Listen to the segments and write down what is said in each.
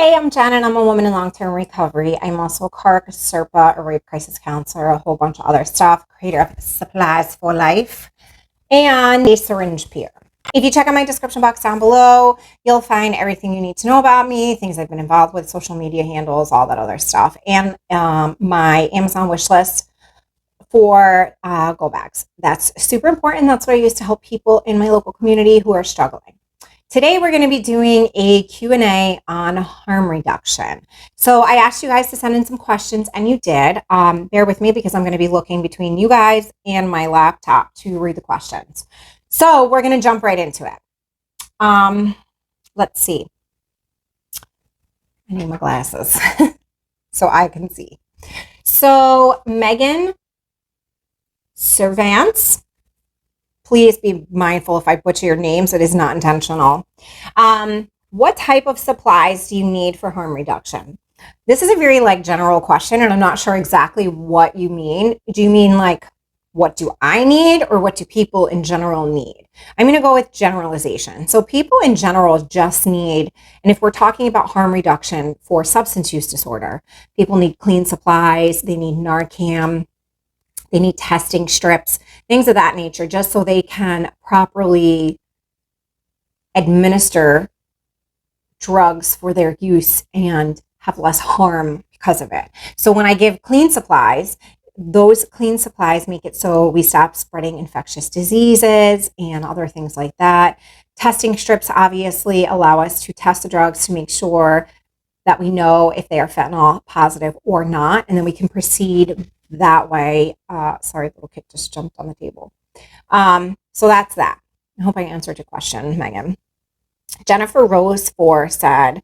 Hey, I'm Jen, and I'm a woman in long-term recovery. I'm also a CARC, SERPA, a rape crisis counselor, a whole bunch of other stuff, creator of Supplies for Life, and a syringe peer. If you check out my description box down below, you'll find everything you need to know about me, things I've been involved with, social media handles, all that other stuff, and my Amazon wish list for go bags. That's super important. That's what I use to help people in my local community who are struggling. Today, we're going to be doing a Q&A on harm reduction. So I asked you guys to send in some questions, and you did. Bear with me because I'm going to be looking between you guys and my laptop to read the questions. So we're going to jump right into it. Let's see. I need my glasses so I can see. So Megan Servants. Please be mindful if I butcher your names. It is not intentional. What type of supplies do you need for harm reduction? This is a very general question, and I'm not sure exactly what you mean. Do you mean what do I need, or what do people in general need? I'm going to go with generalization. So people in general just need, and if we're talking about harm reduction for substance use disorder, people need clean supplies, they need Narcan, they need testing strips, things of that nature, just so they can properly administer drugs for their use and have less harm because of it. So when I give clean supplies, those clean supplies make it so we stop spreading infectious diseases and other things like that. Testing strips obviously allow us to test the drugs to make sure that we know if they are fentanyl positive or not, and then we can proceed that way. Sorry, little kid just jumped on the table. So that's that. I hope I answered your question, Megan. Jennifer Rose 4 said,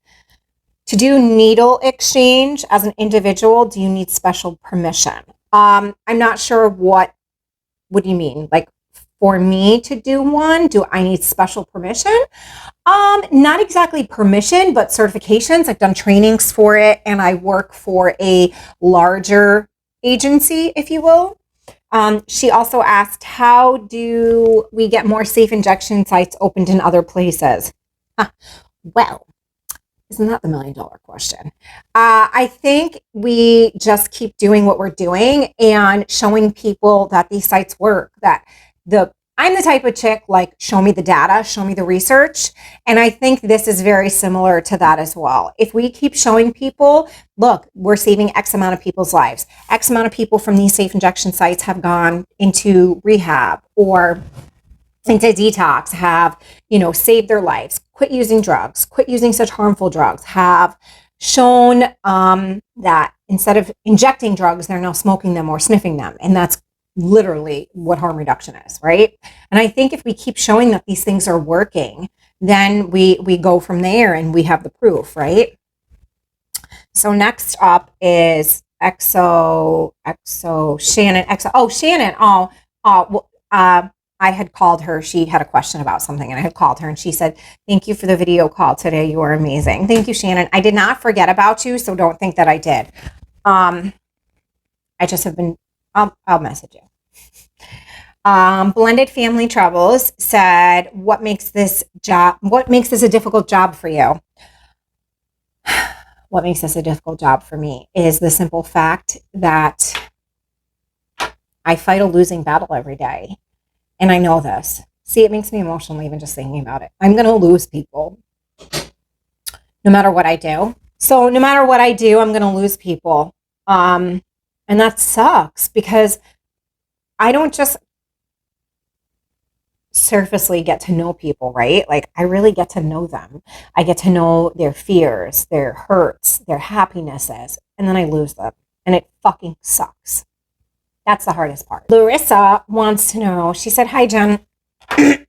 to do needle exchange as an individual, do you need special permission? I'm not sure what do you mean? For me to do one, do I need special permission? Not exactly permission, but certifications. I've done trainings for it, and I work for a larger agency, if you will. She also asked, how do we get more safe injection sites opened in other places? Well, isn't that the $1 million question? I think we just keep doing what we're doing and showing people that these sites work, I'm the type of chick, show me the data, show me the research. And I think this is very similar to that as well. If we keep showing people, look, we're saving X amount of people's lives. X amount of people from these safe injection sites have gone into rehab or into detox, have, saved their lives, quit using drugs, quit using such harmful drugs, have shown that instead of injecting drugs, they're now smoking them or sniffing them. And that's literally what harm reduction is, right? And I think if we keep showing that these things are working, then we go from there and we have the proof, right? So next up is Shannon. I had called her. She had a question about something, and I had called her, and she said, thank you for the video call today. You are amazing. Thank you, Shannon. I did not forget about you, so don't think that I did. I just have been, I'll message you. Blended Family Troubles said, what makes this a difficult job for you? What makes this a difficult job for me is the simple fact that I fight a losing battle every day. And I know this. See, it makes me emotional even just thinking about it. I'm going to lose people no matter what I do. So no matter what I do, I'm going to lose people. And that sucks because I don't just surfacely get to know people, right? I really get to know them. I get to know their fears, their hurts, their happinesses, and then I lose them. And it fucking sucks. That's the hardest part. Larissa wants to know, she said, hi, Jen. Okay.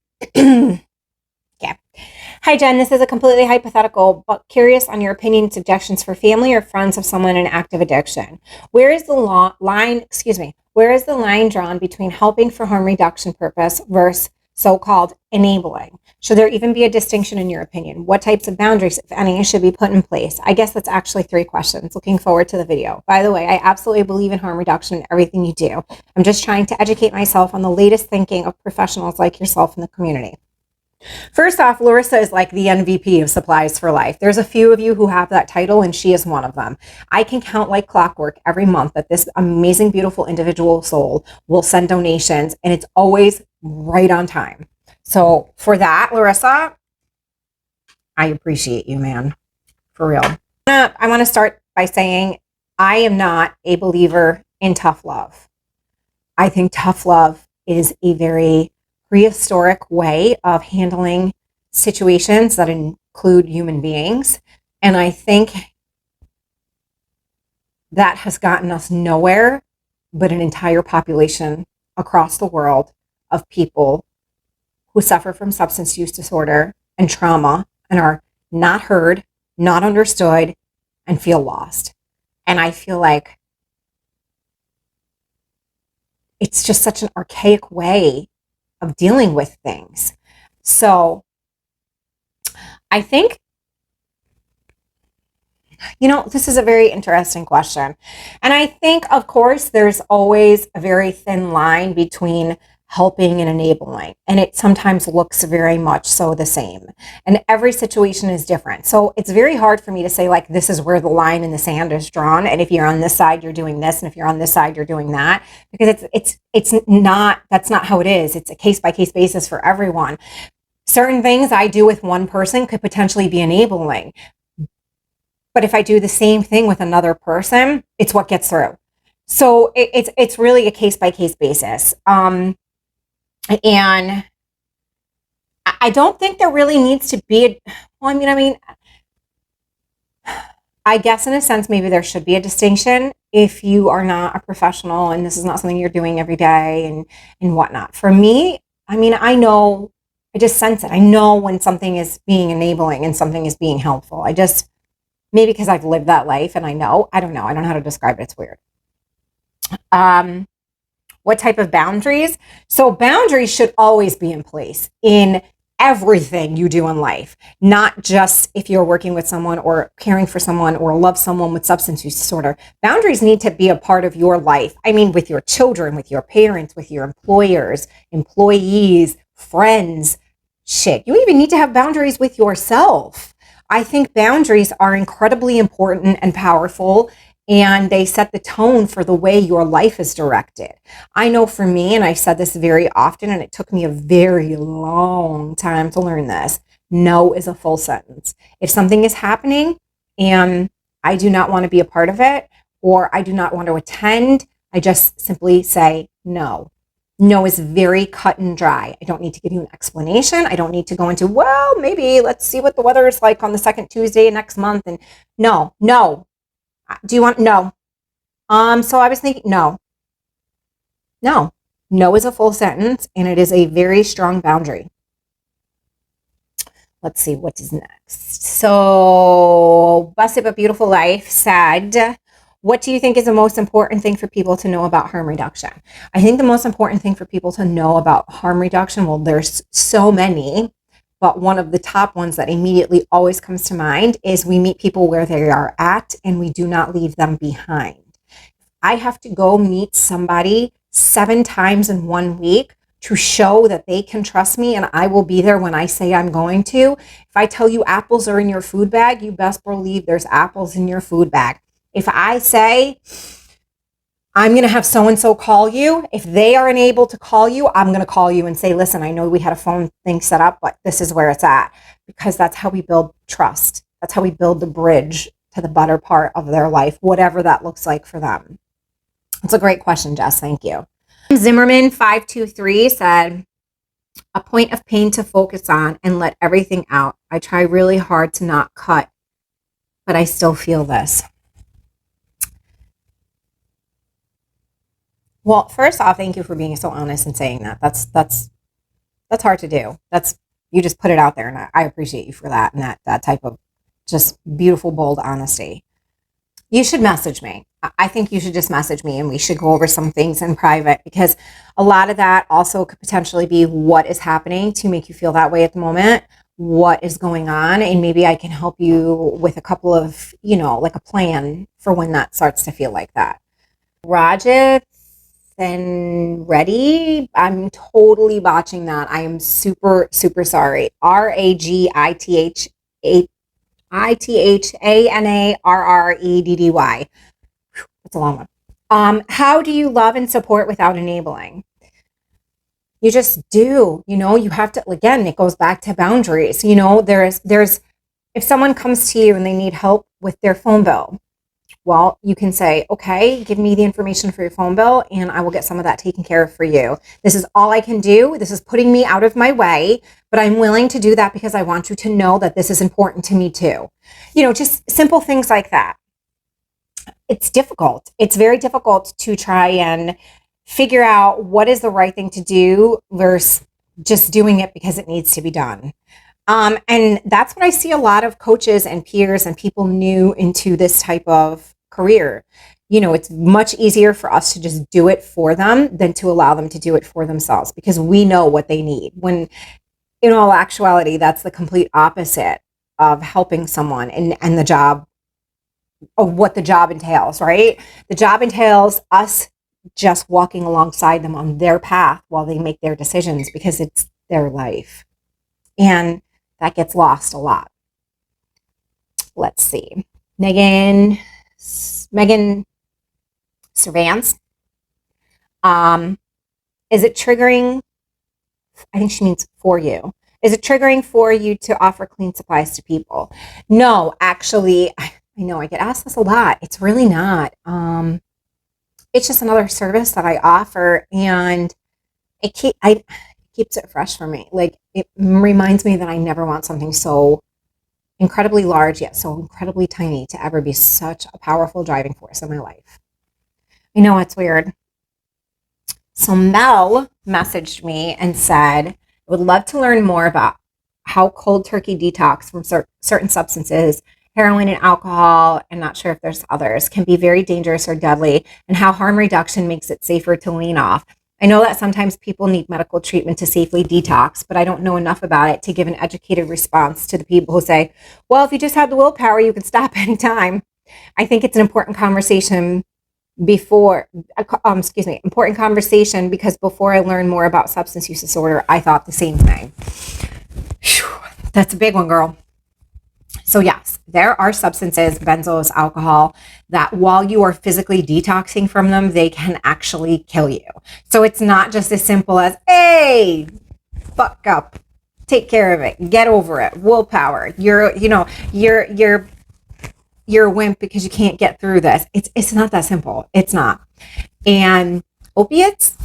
Hi, Jen. This is a completely hypothetical, but curious on your opinion, suggestions for family or friends of someone in active addiction. Where is the line drawn between helping for harm reduction purpose versus so-called enabling? Should there even be a distinction in your opinion? What types of boundaries, if any, should be put in place? I guess that's actually 3 questions. Looking forward to the video. By the way, I absolutely believe in harm reduction in everything you do. I'm just trying to educate myself on the latest thinking of professionals like yourself in the community. First off, Larissa is like the MVP of Supplies for Life. There's a few of you who have that title, and she is one of them. I can count like clockwork every month that this amazing, beautiful individual soul will send donations, and it's always right on time. So for that, Larissa, I appreciate you, man. For real. I want to start by saying I am not a believer in tough love. I think tough love is a very prehistoric way of handling situations that include human beings. And I think that has gotten us nowhere but an entire population across the world of people who suffer from substance use disorder and trauma and are not heard, not understood, and feel lost. And I feel like it's just such an archaic way of dealing with things. So I think, this is a very interesting question. And I think, of course, there's always a very thin line between helping and enabling. And it sometimes looks very much so the same. And every situation is different. So it's very hard for me to say, like, this is where the line in the sand is drawn. And if you're on this side, you're doing this. And if you're on this side, you're doing that. Because that's not how it is. It's a case by case basis for everyone. Certain things I do with one person could potentially be enabling. But if I do the same thing with another person, it's what gets through. So it's really a case by case basis. And I don't think there really needs to be I guess in a sense, maybe there should be a distinction if you are not a professional and this is not something you're doing every day and whatnot. For me, I know, I just sense it. I know when something is being enabling and something is being helpful. Maybe because I've lived that life and I don't know. I don't know how to describe it. It's weird. What type of boundaries? So boundaries should always be in place in everything you do in life, not just if you're working with someone or caring for someone or love someone with substance use disorder. Boundaries need to be a part of your life. With your children, with your parents, with your employers, employees, friends, shit. You even need to have boundaries with yourself. I think boundaries are incredibly important and powerful, and they set the tone for the way your life is directed. I know for me, and I said this very often, and it took me a very long time to learn this, no is a full sentence. If something is happening and I do not want to be a part of it, or I do not want to attend, I just simply say no. No is very cut and dry. I don't need to give you an explanation. I don't need to go into, well, maybe let's see what the weather is like on the second Tuesday next month. And no. Do you want, no. So I was thinking, no. No is a full sentence, and it is a very strong boundary. Let's see what is next. So Busted But Beautiful Life said, what do you think is the most important thing for people to know about harm reduction? I think the most important thing for people to know about harm reduction, well, there's so many, but one of the top ones that immediately always comes to mind is we meet people where they are at and we do not leave them behind. I have to go meet somebody 7 times in 1 week to show that they can trust me and I will be there when I say I'm going to. If I tell you apples are in your food bag, you best believe there's apples in your food bag. If I say, I'm going to have so-and-so call you, if they are unable to call you, I'm going to call you and say, listen, I know we had a phone thing set up, but this is where it's at. Because that's how we build trust. That's how we build the bridge to the better part of their life, whatever that looks like for them. It's a great question, Jess. Thank you. Zimmerman 523 said, a point of pain to focus on and let everything out. I try really hard to not cut, but I still feel this. Well, first off, thank you for being so honest and saying that. That's hard to do. You just put it out there, and I appreciate you for that and that type of just beautiful, bold honesty. You should message me. I think you should just message me, and we should go over some things in private, because a lot of that also could potentially be what is happening to make you feel that way at the moment, what is going on, and maybe I can help you with a couple of, like a plan for when that starts to feel like that. Rajit and ready. I'm totally botching that. I am super, super sorry. RAGITHANARREDDY. That's a long one. How do you love and support without enabling? You just do, you have to, again, it goes back to boundaries. There's, if someone comes to you and they need help with their phone bill, well, you can say, okay, give me the information for your phone bill and I will get some of that taken care of for you. This is all I can do. This is putting me out of my way, but I'm willing to do that because I want you to know that this is important to me too. Just simple things like that. It's difficult. It's very difficult to try and figure out what is the right thing to do versus just doing it because it needs to be done. And that's what I see a lot of coaches and peers and people new into this type of career. It's much easier for us to just do it for them than to allow them to do it for themselves because we know what they need. When in all actuality, that's the complete opposite of helping someone and the job of what the job entails, right? The job entails us just walking alongside them on their path while they make their decisions because it's their life. And that gets lost a lot. Let's see. Megan Servance. Is it triggering? I think she means for you. Is it triggering for you to offer clean supplies to people? No, actually, I know I get asked this a lot. It's really not. It's just another service that I offer, and it keeps it fresh for me. Like, it reminds me that I never want something so incredibly large yet so incredibly tiny to ever be such a powerful driving force in my life. I know it's weird. So Mel messaged me and said, I would love to learn more about how cold turkey detox from certain substances, heroin and alcohol, and not sure if there's others, can be very dangerous or deadly, and how harm reduction makes it safer to wean off. I know that sometimes people need medical treatment to safely detox, but I don't know enough about it to give an educated response to the people who say, well, if you just have the willpower, you can stop anytime. I think it's an important conversation important conversation because before I learned more about substance use disorder, I thought the same thing. Whew, that's a big one, girl. So yes, there are substances, benzos, alcohol, that while you are physically detoxing from them, they can actually kill you. So it's not just as simple as, hey, fuck up, take care of it, get over it, willpower. You're a wimp because you can't get through this. It's not that simple. It's not. And opiates,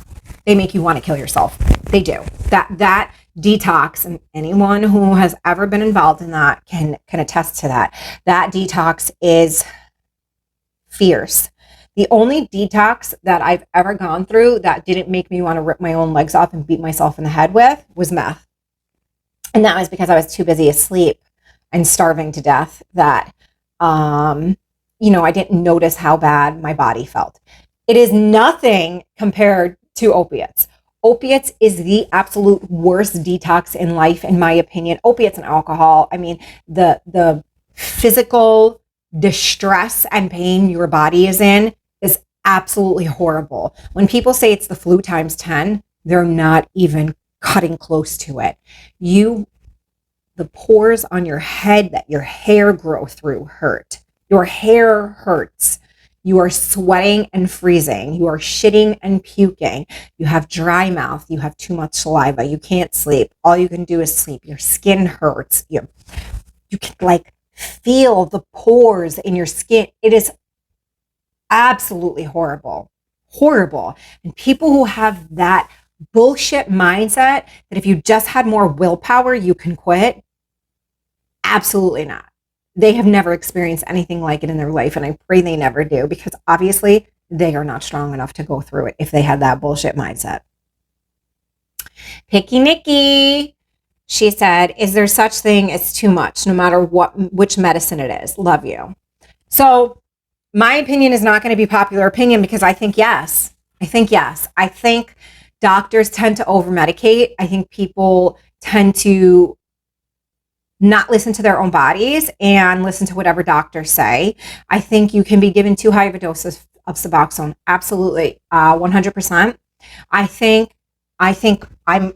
they make you want to kill yourself. They do. That detox, and anyone who has ever been involved in that can attest to that. That detox is fierce. The only detox that I've ever gone through that didn't make me want to rip my own legs off and beat myself in the head with was meth. And that was because I was too busy asleep and starving to death that, I didn't notice how bad my body felt. It is nothing compared to opiates. Opiates is the absolute worst detox in life, in my opinion. Opiates and alcohol. I mean, the physical distress and pain your body is in is absolutely horrible. When people say it's the flu times 10, they're not even cutting close to it. The pores on your head that your hair grow through hurt. Your hair hurts. You are sweating and freezing. You are shitting and puking. You have dry mouth. You have too much saliva. You can't sleep. All you can do is sleep. Your skin hurts. You can feel the pores in your skin. It is absolutely horrible. Horrible. And people who have that bullshit mindset that if you just had more willpower, you can quit, absolutely not. They have never experienced anything like it in their life, and I pray they never do, because obviously they are not strong enough to go through it if they had that bullshit mindset. Picky Nikki, she said, is there such thing as too much, no matter which medicine it is? Love you. So my opinion is not going to be popular opinion, because I think yes. I think doctors tend to over-medicate. I think people tend to not listen to their own bodies and listen to whatever doctors say. I think you can be given too high of a dose of Suboxone. Absolutely. 100%. I think I'm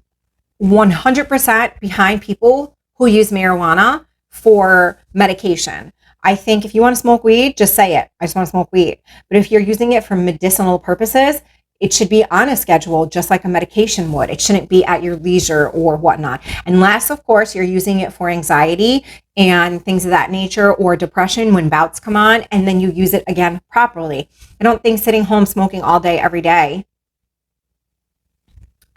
100% behind people who use marijuana for medication. I think if you want to smoke weed, just say it. I just want to smoke weed. But if you're using it for medicinal purposes, it should be on a schedule just like a medication would. It shouldn't be at your leisure or whatnot. Unless, of course, you're using it for anxiety and things of that nature, or depression when bouts come on, and then you use it again properly. I don't think sitting home smoking all day, every day,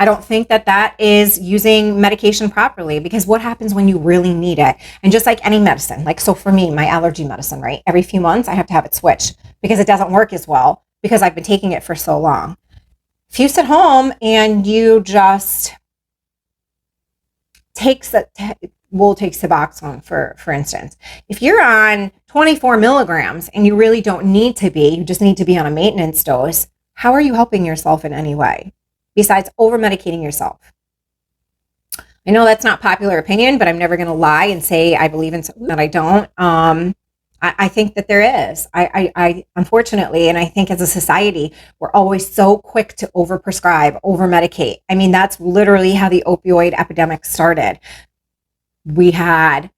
I don't think that is using medication properly, because what happens when you really need it? And just like any medicine, like, so for me, my allergy medicine, right? Every few months I have to have it switched because it doesn't work as well because I've been taking it for so long. If you sit home and you just we'll take Suboxone for instance. If you're on 24 milligrams and you really don't need to be, you just need to be on a maintenance dose, how are you helping yourself in any way besides over-medicating yourself? I know that's not popular opinion, but I'm never going to lie and say I believe in something that I don't. I think that there is. I unfortunately, and I think as a society, we're always so quick to overprescribe, over-medicate. I mean, that's literally how the opioid epidemic started. We had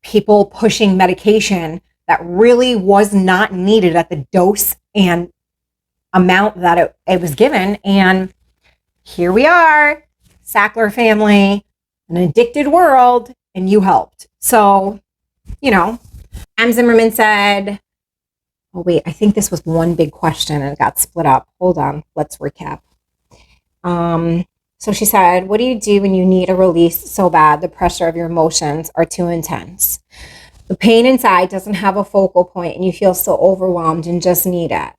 people pushing medication that really was not needed at the dose and amount that it was given. And here we are, Sackler family, an addicted world, and you helped. So, you know, M. Zimmerman said, oh wait, I think this was one big question and it got split up. Hold on, let's recap. So she said, what do you do when you need a release so bad the pressure of your emotions are too intense? The pain inside doesn't have a focal point and you feel so overwhelmed and just need it.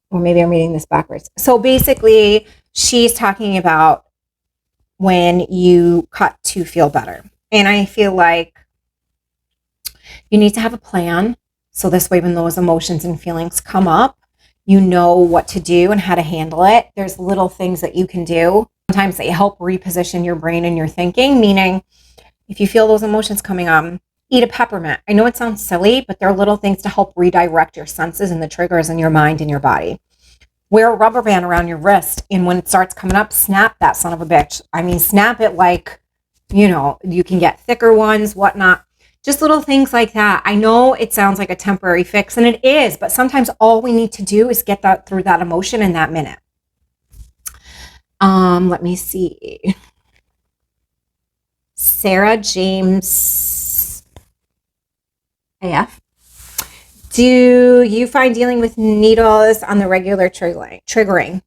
Or maybe I'm reading this backwards. So basically, she's talking about when you cut to feel better. And I feel like you need to have a plan. So this way, when those emotions and feelings come up, you know what to do and how to handle it. There's little things that you can do. Sometimes they help reposition your brain and your thinking, meaning if you feel those emotions coming on, eat a peppermint. I know it sounds silly, but there are little things to help redirect your senses and the triggers in your mind and your body. Wear a rubber band around your wrist, and when it starts coming up, snap that son of a bitch. I mean, snap it like, you can get thicker ones, whatnot. Just little things like that. I know it sounds like a temporary fix, and it is, but sometimes all we need to do is get that through that emotion in that minute. Let me see. Sarah James AF. Do you find dealing with needles on the regular triggering?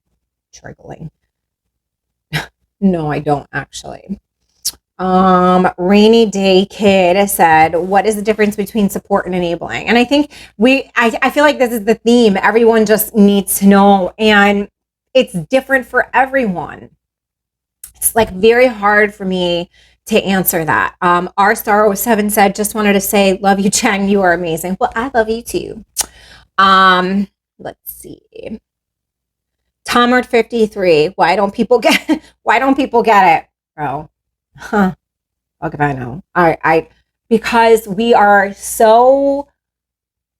No, I don't actually. Rainy Day Kid said, what is the difference between support and enabling? And I think I feel like this is the theme everyone just needs to know, and it's different for everyone. It's like very hard for me to answer that. R Star 07 said, just wanted to say, love you, Chang. You are amazing. Well, I love you too. Let's see. Tomard 53. Why don't people get it, bro? Huh. Fuck if I know. Because we are so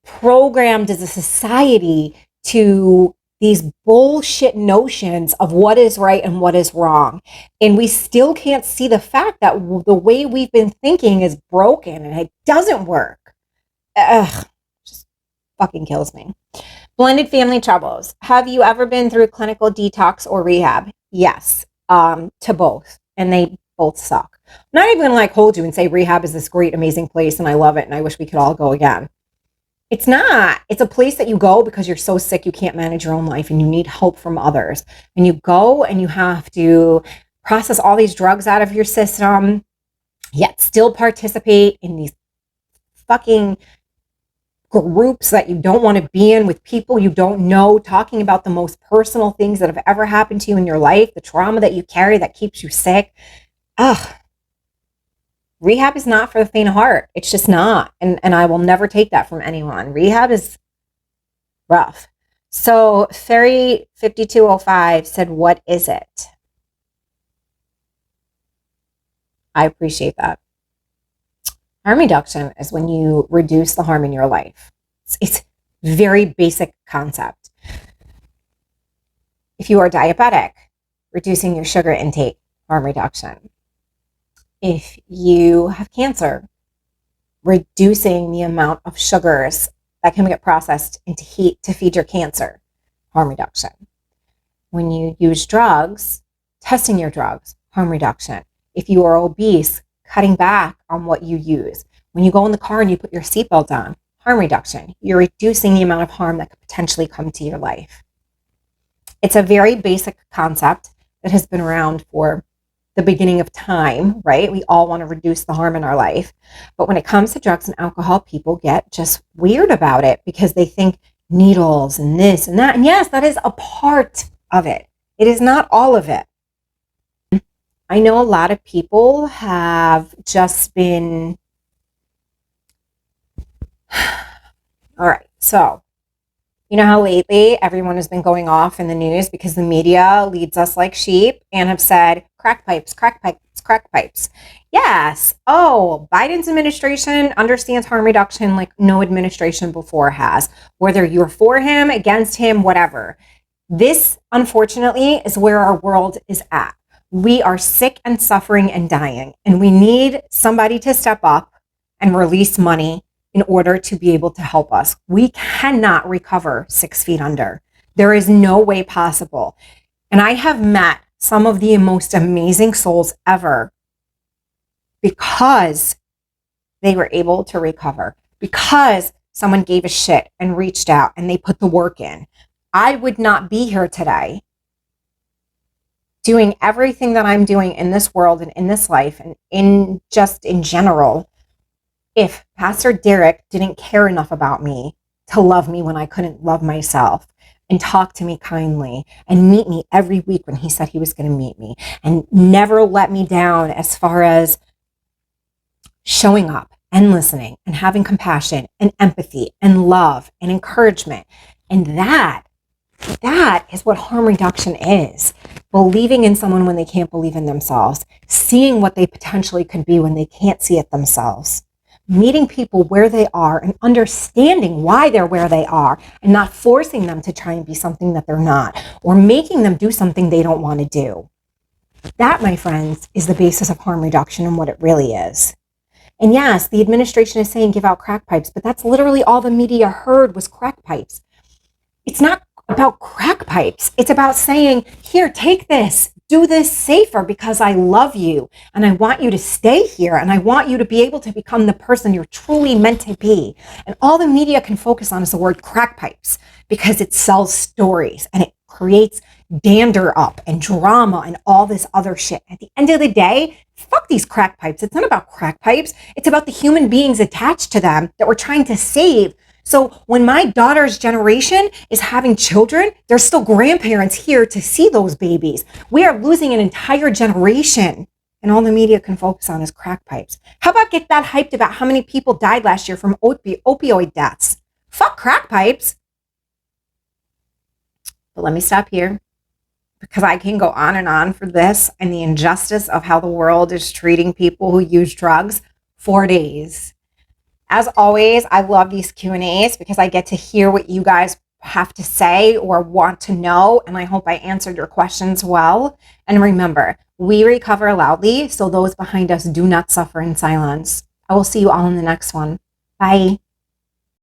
programmed as a society to these bullshit notions of what is right and what is wrong. And we still can't see the fact that the way we've been thinking is broken and it doesn't work. Ugh, just fucking kills me. Blended family troubles. Have you ever been through clinical detox or rehab? Yes, to both. And they both suck. I'm not even gonna hold you and say rehab is this great, amazing place and I love it and I wish we could all go again. It's not. It's a place that you go because you're so sick you can't manage your own life and you need help from others. And you go and you have to process all these drugs out of your system, yet still participate in these fucking groups that you don't want to be in with people you don't know, talking about the most personal things that have ever happened to you in your life, the trauma that you carry that keeps you sick. Ugh. Rehab is not for the faint of heart. It's just not. And I will never take that from anyone. Rehab is rough. So Ferry 5205 said, what is it? I appreciate that. Harm reduction is when you reduce the harm in your life. It's Very basic concept. If you are diabetic, reducing your sugar intake, harm reduction. If you have cancer, reducing the amount of sugars that can get processed into heat to feed your cancer, harm reduction. When you use drugs, testing your drugs, harm reduction. If you are obese, cutting back on what you use. When you go in the car and you put your seatbelt on, harm reduction. You're reducing the amount of harm that could potentially come to your life. It's a very basic concept that has been around for the beginning of time, right? We all want to reduce the harm in our life. But when it comes to drugs and alcohol, people get just weird about it because they think needles and this and that. And yes, that is a part of it. It is not all of it. I know a lot of people have just been, all right, so you know how lately everyone has been going off in the news because the media leads us like sheep and have said crack pipes, crack pipes, crack pipes. Yes. Oh, Biden's administration understands harm reduction like no administration before has, whether you're for him, against him, whatever. This, unfortunately, is where our world is at. We are sick and suffering and dying, and we need somebody to step up and release money in order to be able to help us. We cannot recover 6 feet under. There is no way possible. And I have met some of the most amazing souls ever because they were able to recover, because someone gave a shit and reached out and they put the work in. I would not be here today doing everything that I'm doing in this world and in this life and in general if Pastor Derek didn't care enough about me to love me when I couldn't love myself and talk to me kindly and meet me every week when he said he was going to meet me and never let me down as far as showing up and listening and having compassion and empathy and love and encouragement. And that is what harm reduction is. Believing in someone when they can't believe in themselves, seeing what they potentially could be when they can't see it themselves, meeting people where they are and understanding why they're where they are and not forcing them to try and be something that they're not or making them do something they don't want to do. That, my friends, is the basis of harm reduction and what it really is. And yes, the administration is saying give out crack pipes, but that's literally all the media heard was crack pipes. It's not about crack pipes. It's about saying, here, take this, do this safer because I love you and I want you to stay here and I want you to be able to become the person you're truly meant to be. And all the media can focus on is the word crack pipes because it sells stories and it creates dander up and drama and all this other shit. At the end of the day, fuck these crack pipes. It's not about crack pipes. It's about the human beings attached to them that we're trying to save. So when my daughter's generation is having children, there's still grandparents here to see those babies. We are losing an entire generation and all the media can focus on is crack pipes. How about get that hyped about how many people died last year from opioid deaths? Fuck crack pipes. But let me stop here because I can go on and on for this and the injustice of how the world is treating people who use drugs for days. As always, I love these Q&As because I get to hear what you guys have to say or want to know, and I hope I answered your questions well. And remember, we recover loudly, so those behind us do not suffer in silence. I will see you all in the next one. Bye.